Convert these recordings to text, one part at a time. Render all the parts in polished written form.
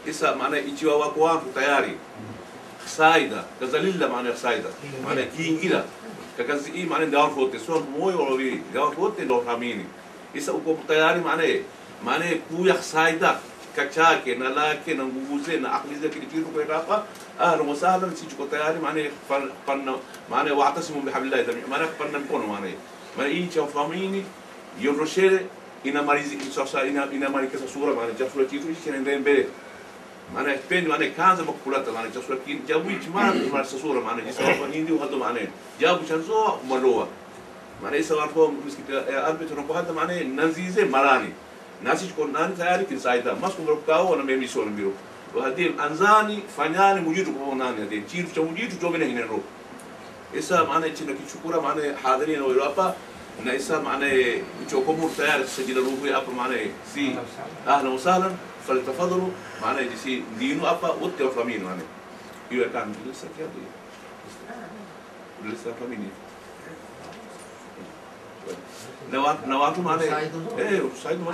Isa maana ikiwa wako watu tayari saida kazalilla maana saida maana kiingira kakazi hii maana ndio wote sio moyo wala wewe ndio wote ndio famini isa uko tayari maana kuya saida kachake na lake na nguvu zake na akili zake kitu kwa hapa ahlan wa sahlan sisi tuko tayari maana wa'tasimu bihablillah maana panna mkono maana hii cha famini yoroshere inamaliza sasa inamaliza sura maana chafua kitu kinaendelea mbele maana kipendi maana kaanza makulata maana chafua kitu jabu ichmara kumaliza sura maana jisawa nindi hado maana jabu chanzo maloa maana isa watu msikiti albert na hata maana nazize marani nasi tuko nani tayari kinsaida masku mrokao na mimi sio mbiro وهذه anzani fanyani mujitu kwa nani hadi chifu cha mujitu jomene hinero isa maana china kichukura maana hadirin wa hapa na isa maana uchokomu tayari sajila ruhu hapa maana si ahlan wa sahlan فلتفضلوا maana jisi dinu hapa wote wafamini maana hiyo kan lisa kiasi lisa famini na watu maana usaido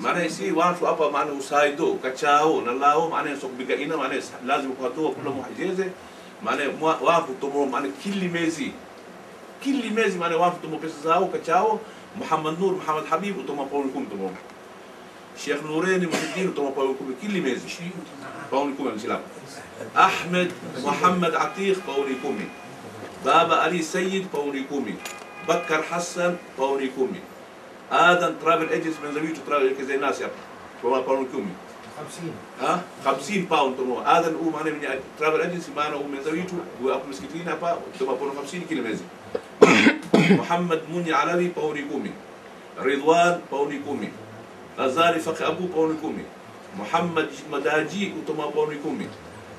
maana si watu hapa maana usaido kachao na lao maana sokbiga ina maana lazima kuatoa kula muhajeze maana watu tomo maana kili mezi maana watu tomo pesa zao kachao Mohamed-Nur Mohamed Habib tomo paulikum tomo Sheikh Nureni Muhiddin tomo paulikum kili mezi paulikum msila Ahmed Muhammad Atiq paulikum Baba Ali Sayyid paulikum Bakar Hassan paulikum آذن ترافل ايجنس من زوجته ترافل كذا ناس يا فما باون كومي 50 باوند تمو آذن هو معناه من ترافل ايجنس معنا هو من زوجته هو أبو مسكين أبا تما باون 50 كيلو مزي محمد مني علوي باون كومي رضوان باون كومي غزالي فقي أبو باون كومي محمد مداجي وتما باون كومي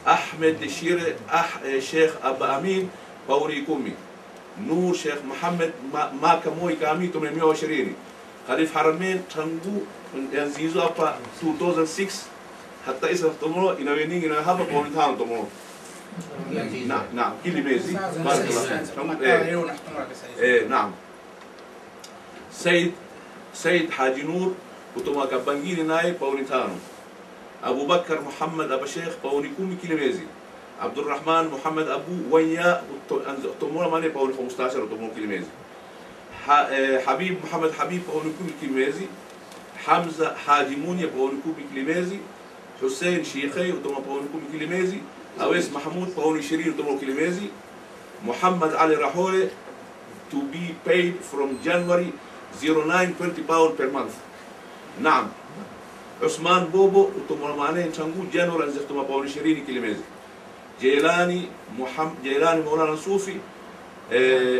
أحمد الشير شيخ أبا أمين باون كومي نور شيخ محمد ما كموي كامي تمن 120 خليف حرمين تنجو ينزيزو أبا 2006 حتى إسا تمرو إنا وينين إنا هابا قومين تاون تمرو نعم كل ميزي بارك الله نعم سيد حاجي نور وتما كبنجيري ناي قومين تاون أبو بكر محمد أبا شيخ قومين كومي كل ميزي عبد الرحمن محمد أبو ويا تمرو ماني قومين 15 وتمرو كل ميزي حبيب محمد حبيب باونكوبي كلمازي حمزة حاجي مونيا باونكوبي كلمازي حسين شيخي وتما باونكوبي كلمازي أويس محمود باوني شيرين وتما كلمازي محمد علي راحولي to be paid from January 0920 pound per month نعم عثمان بوبو وتما معناه تشانجو جانوري انزل تما باوني شيرين كلمازي جيلاني مولانا صوفي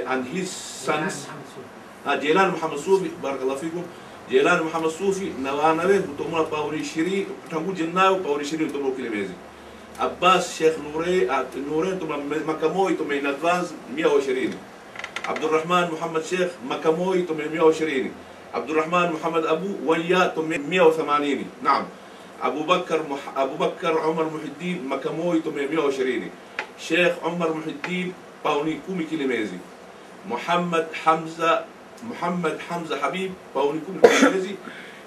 and his sons جيلان محمد صوفي بارك الله فيكم جيلان محمد صوفي نوانا به وتمنا باوري شيري تنقو جناو باوري شيري وتمنا كلمازي عباس شيخ نورين تمنا مكاموي تمنا in advance 120 عبد الرحمن محمد شيخ مكاموي تمنا 120 عبد الرحمن محمد ابو ويا تمنا 180 نعم ابو بكر عمر محي الدين مكاموي تمنا 120 شيخ عمر محي الدين باوني كومي كلمازي محمد حمزة حبيب باوني كومي كلمازي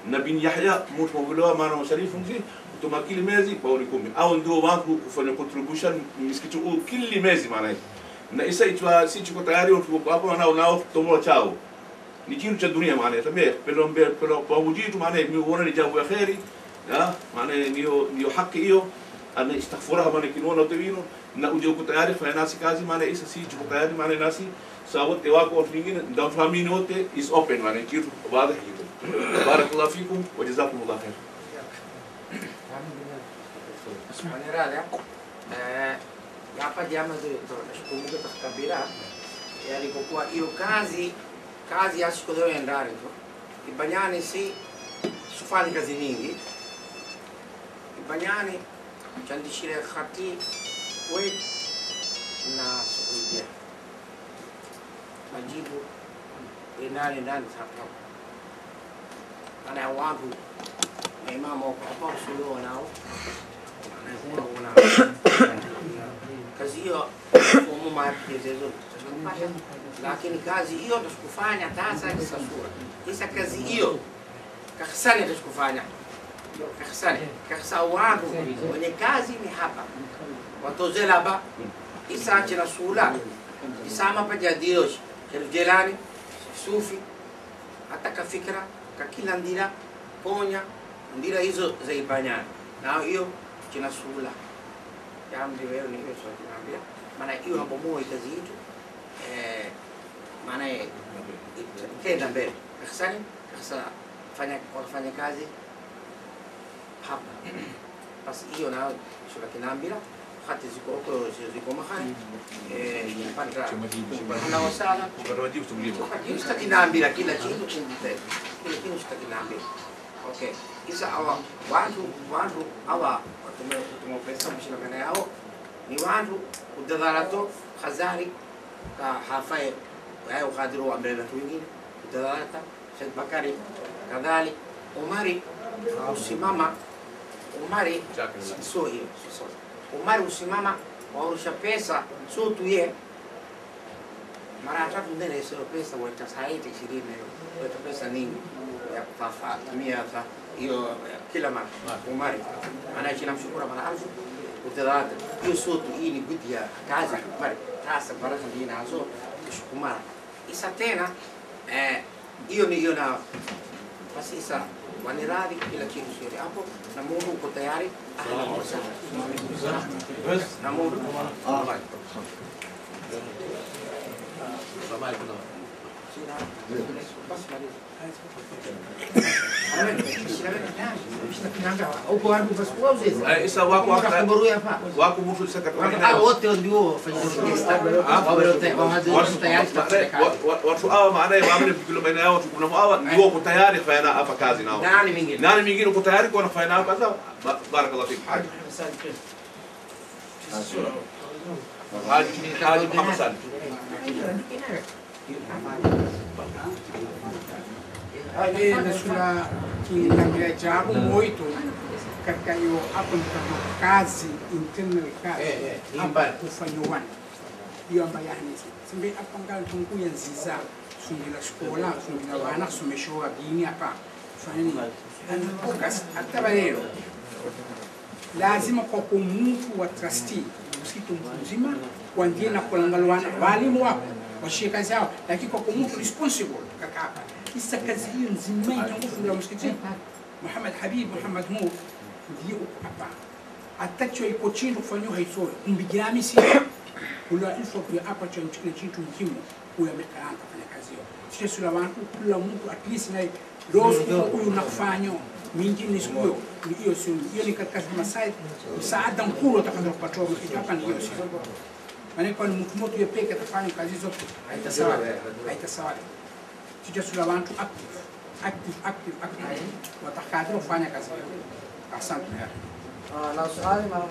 نبي يحيى موت مولوا معنا شريف فنجي وتما كلمازي باوني كومي او ندو مانكو فن كونتريبيوشن مسكتو كلمازي معناه na isa itwa si chiko tayari utuko hapo nao tomo chao ni kitu cha dunia maana tambe pero kwa wujitu maana ni uone ni jambo ya khairi maana ndio haki hiyo ana istaghfaraha maana kinona utawino na uje uko tayari fanya nasi kazi maana isa si chiko tayari maana nasi sawote wako watu wengine ndio family wote is open maana kitu wazi hiyo barakallahu fikum wa jazakumullahu khair hapa jamaa tunashukuru kwa kabila yani kwa kuwa hiyo kazi ya siku leo ndani tu ibanyani si sufani kazi nyingi ibanyani chandishire khati we na sukuja majibu ndani hapa ana wangu na imamu hapa sio nao kazi hiyo umma hizo lakini kazi hiyo tusikufanya tasa kisasura kisa kazi hiyo kakisani tusikufanya Kasani, kasa watu wenye kazi ni hapa. Watozela ba isa chena sula. Isama pa jadios, Jelani, Sufi, ataka fikra, kakila ndira, ponya, ndira hizo za ibanyani. Na hiyo chena sula. Jambo wewe ni hiyo tunaambia. Maana hiyo habomoa kazi yetu. Maana itaenda mbele. Kasani, kasa fanya kazi hapa. Basi hiyo nayo shula kinambira hati ziko mahali pata na wasala Barwadi utumlipo. Yusta kinambira kila kitu kinambira. Okay. Isa awa watu awa tumopesa mshina yao ni watu udadarato khazari ka hafai wao khadiru amrena wengine udadarata Said Bakari kadhali Umari usimama Umari sio hiyo Umari usimama waurusha pesa sio tu yeye mara tatu ndani sio pesa wa saidi 20 wa pesa nyingi ya kufafa tumia hiyo kila mara Umari anaishi namshukuru mara alfu utadhata hiyo sio tu hii ni bidii ya kazi Umari sasa baraza ndio nazo kushukuru isa tena hiyo ni hiyo na basi isa waniradi kila kitu sio hapo na Mungu uko tayari ahlan wa sahlan bas na Mungu Isa wako mtu sekretari wote ndio watu hawa maana waamini kilomita yao kuna hawa ndio uko tayari kufanya hapa kazi nao nani mwingine uko tayari kwa kufanya hapa kazi barakallahu fik haji Muhammad Sani ali nasula kinambia jambo muito katika hiyo hapo ndio kazi internal kazi hapa kufanywa hiyo ambayo yani simbe hapa ngali tungu ya nziza sungila shkola sungila wana someshoa dini hapa fanyeni focus hata leo lazima kwa mtu wa trustee msitu mzima kuanzia na kuangalia walimu wako washika kazi yao lakini kwa mtu responsible kaka hapa isa kazi hiyo nzima inakufunga msikiti Habib Mohamed-Nur ndio hapa atacho iko chini kufanywa hizo mbigirami si kula ilfo kwa hapa cha kitu muhimu kwa mekaanza kufanya kazi hiyo sio sura watu kila mtu at least na ndio huyu unafanya mingine sio hiyo sio hiyo ni katika masai msaada mkubwa utakao kupata hapa ndio sio maana kwa mtu mmoja yeye pekee atafanya kazi hizo haitasawa sijasula watu active watakadiri kufanya kazi. Asante. Na swali mama